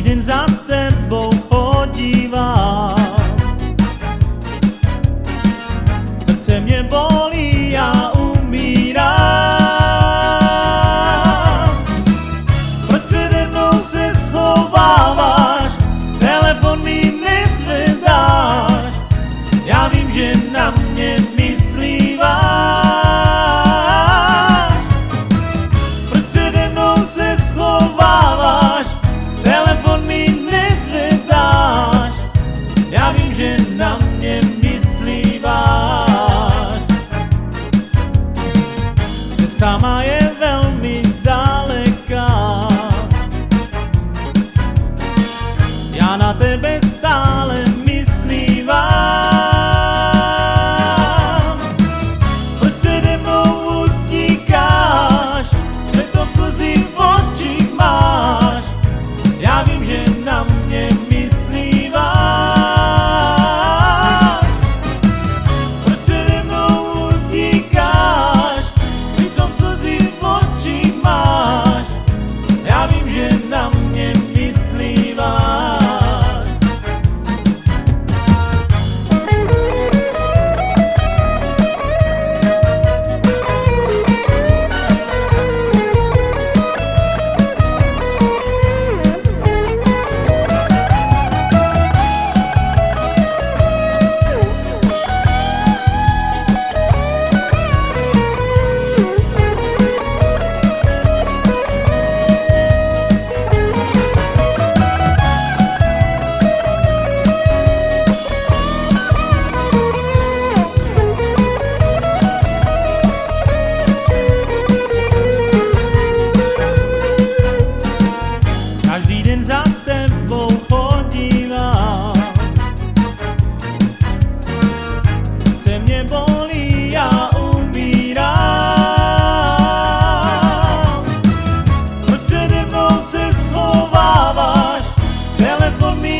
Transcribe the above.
den za tebou chodívám. Srdce mě bolí, já umírám. Proč přede mnou se schováváš, telefon mi nezvedáš, já vím, že na mě myslíváš. Proč přede mnou se schováváš, telefon mi nezvedáš, já vím, že na mě myslíváš. Cesta má je velmi daleká, já na tebe stále myslívám. Proč přede mnou utíkáš, že to v slzy v očích máš, já vím, že na mě myslíváš. Proč přede mnou utíkáš, přitom slzy v očích máš, já vím, že na mě myslíváš. Každý den za tebou chodívám, srdce mě bolí, já umírám. Proč přede mnou se schováváš, telefon mi